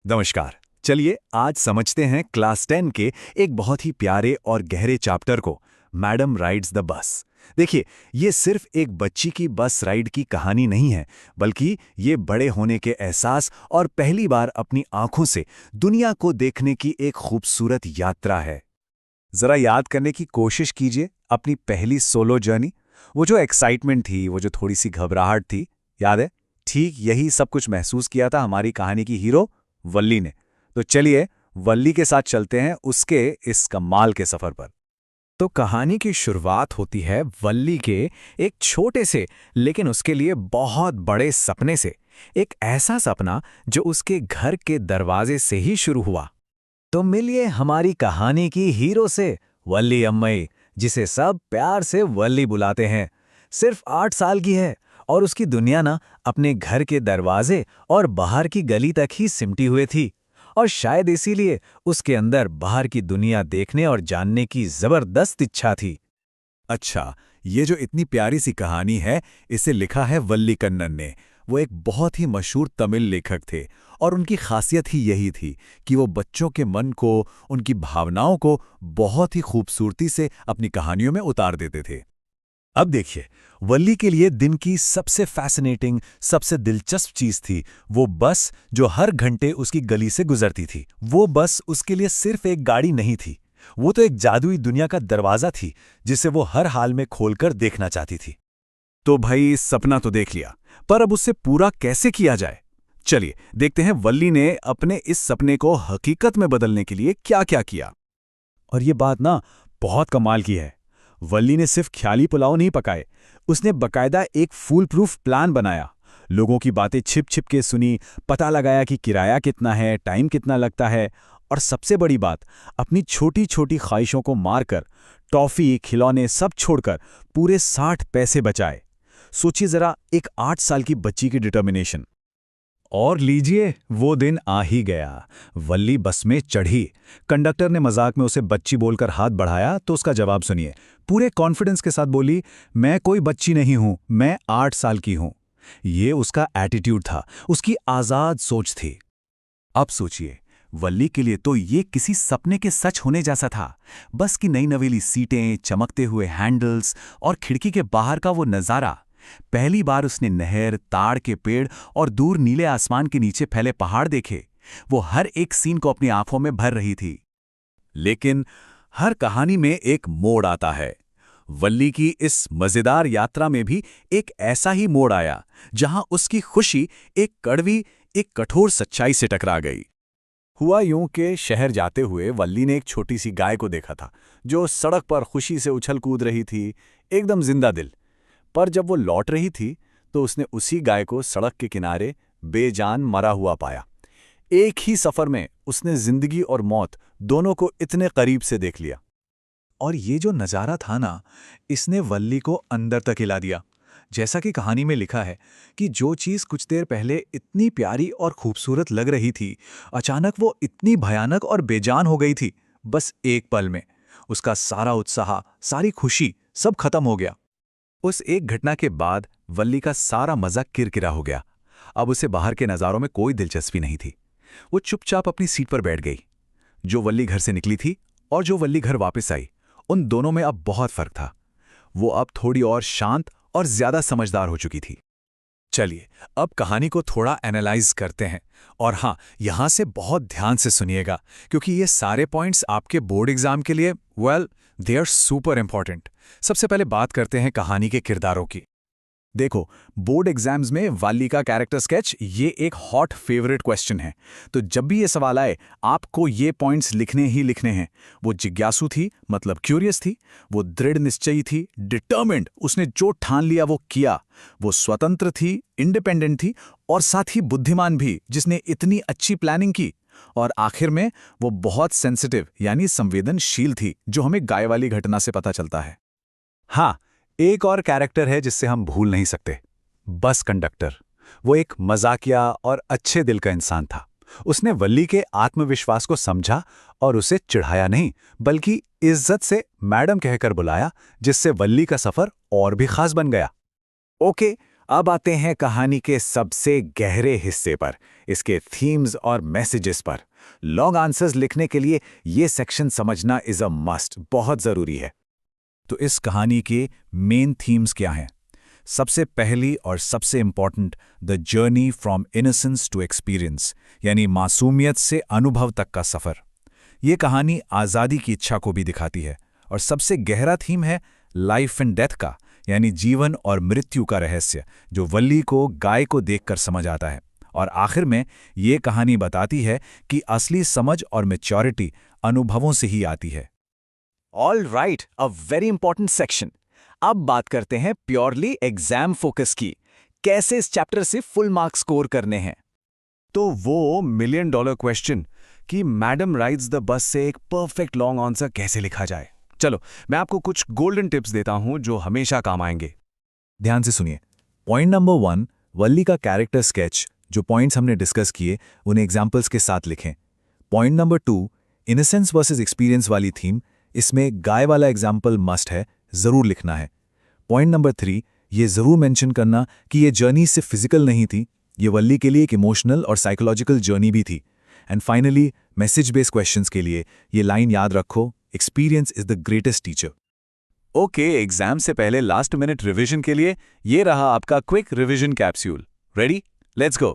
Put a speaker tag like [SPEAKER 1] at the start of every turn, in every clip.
[SPEAKER 1] नमस्कार। चलिए आज समझते हैं क्लास 10 के एक बहुत ही प्यारे और गहरे चैप्टर को, मैडम राइड्स द बस। देखिए, ये सिर्फ एक बच्ची की बस राइड की कहानी नहीं है, बल्कि ये बड़े होने के एहसास और पहली बार अपनी आंखों से दुनिया को देखने की एक खूबसूरत यात्रा है। जरा याद करने की कोशिश कीजिए अपनी पहली सोलो जर्नी। वो जो एक्साइटमेंट थी, वो जो थोड़ी सी घबराहट थी, याद है? ठीक यही सब कुछ महसूस किया था हमारी कहानी की हीरो वल्ली ने। तो चलिए वल्ली के साथ चलते हैं उसके इस कमाल के सफर पर।
[SPEAKER 2] तो कहानी की शुरुआत होती है वल्ली के एक छोटे से लेकिन उसके लिए बहुत बड़े सपने से। एक ऐसा सपना जो उसके घर के दरवाजे से ही शुरू हुआ। तो मिलिए हमारी कहानी की हीरो से, वल्ली अम्मई, जिसे सब प्यार से वल्ली बुलाते हैं। सिर्फ 8 साल की है और उसकी दुनिया ना अपने घर के दरवाजे और बाहर की गली तक ही सिमटी हुई थी। और शायद इसीलिए उसके अंदर बाहर की दुनिया देखने और जानने की जबरदस्त इच्छा थी।
[SPEAKER 1] अच्छा, ये जो इतनी प्यारी सी कहानी है, इसे लिखा है वल्ली कन्नन ने। वो एक बहुत ही मशहूर तमिल लेखक थे और उनकी खासियत ही यही थी कि वो बच्चों के मन को, उनकी भावनाओं को बहुत ही खूबसूरती से अपनी कहानियों में उतार देते थे। अब देखिए, वल्ली के लिए दिन की सबसे फैसिनेटिंग, सबसे दिलचस्प चीज थी वो बस जो हर घंटे उसकी गली से गुजरती थी। वो बस उसके लिए सिर्फ एक गाड़ी नहीं थी, वो तो एक जादुई दुनिया का दरवाजा थी जिसे वो हर हाल में खोलकर देखना चाहती थी। तो भाई, सपना तो देख लिया, पर अब उससे पूरा कैसे किया जाए? चलिए देखते हैं वल्ली ने अपने इस सपने को हकीकत में बदलने के लिए क्या-क्या किया। और ये बात ना बहुत कमाल की है। वल्ली ने सिर्फ ख्याली पुलाव नहीं पकाए, उसने बकायदा एक फूल प्रूफ प्लान बनाया। लोगों की बातें छिप छिप के सुनी, पता लगाया कि किराया कितना है, टाइम कितना लगता है, और सबसे बड़ी बात, अपनी छोटी छोटी ख्वाहिशों को मारकर, टॉफी, खिलौने सब छोड़कर पूरे 60 पैसे बचाए। सोचिए जरा, एक 8 साल की बच्ची की डिटर्मिनेशन। और लीजिए, वो दिन आ ही गया। वल्ली बस में चढ़ी। कंडक्टर ने मजाक में उसे बच्ची बोलकर हाथ बढ़ाया तो उसका जवाब सुनिए। पूरे कॉन्फिडेंस के साथ बोली, मैं कोई बच्ची नहीं हूं, मैं 8 साल की हूं। ये उसका एटीट्यूड था, उसकी आजाद सोच थी। अब सोचिए, वल्ली के लिए तो ये किसी सपने के सच होने जैसा था। बस की नई नवेली सीटें, चमकते हुए हैंडल्स और खिड़की के बाहर का वो नज़ारा। पहली बार उसने नहर, ताड़ के पेड़ और दूर नीले आसमान के नीचे फैले पहाड़ देखे। वो हर एक सीन को अपनी आंखों में भर रही थी। लेकिन हर कहानी में एक मोड़ आता है। वल्ली की इस मजेदार यात्रा में भी एक ऐसा ही मोड़ आया, जहां उसकी खुशी एक कड़वी, एक कठोर सच्चाई से टकरा गई। हुआ यूं कि शहर जाते हुए वल्ली ने एक छोटी सी गाय को देखा था, जो सड़क पर खुशी से उछल कूद रही थी, एकदम जिंदा दिल। पर जब वो लौट रही थी, तो उसने उसी गाय को सड़क के किनारे बेजान मरा हुआ पाया। एक ही सफर में उसने जिंदगी और मौत दोनों को इतने करीब से देख लिया। और ये जो नज़ारा था ना, इसने वल्ली को अंदर तक हिला दिया। जैसा कि कहानी में लिखा है कि जो चीज़ कुछ देर पहले इतनी प्यारी और खूबसूरत लग रही थी, अचानक वो इतनी भयानक और बेजान हो गई थी। बस एक पल में उसका सारा उत्साह, सारी खुशी सब खत्म हो गया। उस एक घटना के बाद वल्ली का सारा मजा किरकिरा हो गया। अब उसे बाहर के नज़ारों में कोई दिलचस्पी नहीं थी। वो चुपचाप अपनी सीट पर बैठ गई। जो वल्ली घर से निकली थी और जो वल्ली घर वापस आई, उन दोनों में अब बहुत फर्क था। वो अब थोड़ी और शांत और ज्यादा समझदार हो चुकी थी। चलिए अब कहानी को थोड़ा एनालाइज करते हैं। और हाँ, यहां से बहुत ध्यान से सुनिएगा, क्योंकि ये सारे पॉइंट्स आपके बोर्ड एग्जाम के लिए, well, they are super important. सबसे पहले बात करते हैं कहानी के किरदारों की। देखो, बोर्ड एग्जाम्स में वाली का कैरेक्टर स्केच ये एक हॉट फेवरेट क्वेश्चन है। तो जब भी ये सवाल आए, आपको ये पॉइंट्स लिखने ही लिखने हैं। वो जिज्ञासु थी, मतलब क्यूरियस थी। वो दृढ़ निश्चयी थी, डिटर्मिन्ड, उसने जो ठान लिया वो किया। वो स्वतंत्र थी, इंडिपेंडेंट थी, और साथ ही बुद्धिमान भी, जिसने इतनी अच्छी प्लानिंग की। और आखिर में वो बहुत सेंसिटिव यानी संवेदनशील थी, जो हमें गाय वाली घटना से पता चलता है। हाँ, एक और कैरेक्टर है जिससे हम भूल नहीं सकते, बस कंडक्टर। वो एक मजाकिया और अच्छे दिल का इंसान था। उसने वल्ली के आत्मविश्वास को समझा और उसे चिढ़ाया नहीं, बल्कि इज्जत से मैडम कहकर बुलाया, जिससे वल्ली का सफर और भी खास बन गया। ओके,
[SPEAKER 2] अब आते हैं कहानी के सबसे गहरे हिस्से पर, इसके थीम्स और मैसेजेस पर। लॉन्ग आंसर्स लिखने के लिए ये सेक्शन समझना इज अ मस्ट, बहुत ज़रूरी है।
[SPEAKER 1] तो इस कहानी के मेन थीम्स क्या हैं? सबसे पहली और सबसे important, the journey from innocence to experience, यानी मासूमियत से अनुभव तक का सफ़र। ये कहानी आज़ादी की इच्छा को भी दिखाती है। और सबसे गहरा थीम है लाइफ एंड डेथ का, यानी जीवन और मृत्यु का रहस्य, जो वल्ली को गाय को देखकर समझ आता है। और आखिर में ये कहानी बताती है कि असली समझ और मैच्योरिटी अनुभवों से ही आती है।
[SPEAKER 2] All right, a very important section. अब बात करते हैं प्योरली एग्जाम फोकस की, कैसे इस चैप्टर से फुल मार्क्स स्कोर करने हैं। तो वो मिलियन डॉलर क्वेश्चन कि मैडम राइड्स द बस से एक परफेक्ट लॉन्ग आंसर कैसे लिखा जाए। चलो, मैं आपको कुछ गोल्डन टिप्स देता हूं जो हमेशा काम आएंगे।
[SPEAKER 1] ध्यान से सुनिए। पॉइंट नंबर 1, वल्ली का कैरेक्टर स्केच। जो पॉइंट्स हमने डिस्कस किए उन्हें एग्जाम्पल्स के साथ लिखें। Point number 2, innocence versus experience वाली थीम। इसमें गाय वाला एग्जाम्पल मस्ट है, ज़रूर लिखना है। पॉइंट नंबर 3, ये ज़रूर मेंशन करना कि ये जर्नी सिर्फ फिजिकल नहीं थी, ये वल्ली के लिए एक इमोशनल और साइकोलॉजिकल जर्नी भी थी। And finally, message based questions के लिए ये लाइन याद रखो, experience is the greatest teacher.
[SPEAKER 3] Okay, exam से पहले लास्ट मिनट रिवीजन के लिए ये रहा आपका quick revision capsule. Ready? Let's go.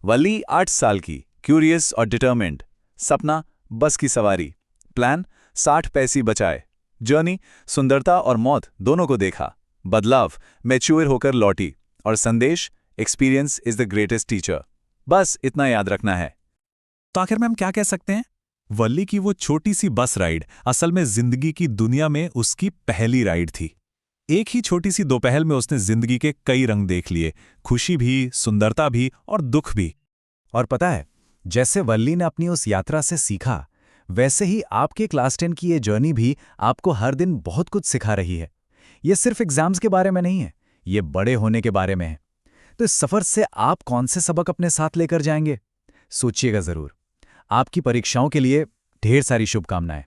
[SPEAKER 3] Valli 8 साल की, क्यूरियस और डिटरमिन्ड। सपना, बस की सवारी। प्लान, 60 पैसे बचाए। जर्नी, सुंदरता और मौत दोनों को देखा। बदलाव, मैच्योर होकर लौटी। और संदेश, experience is the greatest teacher. बस इतना याद रखना है।
[SPEAKER 1] तो आखिर में हम क्या कह सकते हैं? वल्ली की वो छोटी सी बस राइड असल में जिंदगी की दुनिया में उसकी पहली राइड थी। एक ही छोटी सी दोपहर में उसने जिंदगी के कई रंग देख लिए, खुशी भी, सुंदरता भी और दुख भी।
[SPEAKER 2] और पता है, जैसे वल्ली ने अपनी उस यात्रा से सीखा, वैसे ही आपके क्लास 10 की ये जर्नी भी आपको हर दिन बहुत कुछ सिखा रही है। ये सिर्फ एग्जाम्स के बारे में नहीं है, ये बड़े होने के बारे में है। तो इस सफ़र से आप कौन से सबक अपने साथ लेकर जाएंगे? सोचिएगा ज़रूर। आपकी परीक्षाओं के लिए ढेर सारी शुभकामनाएं।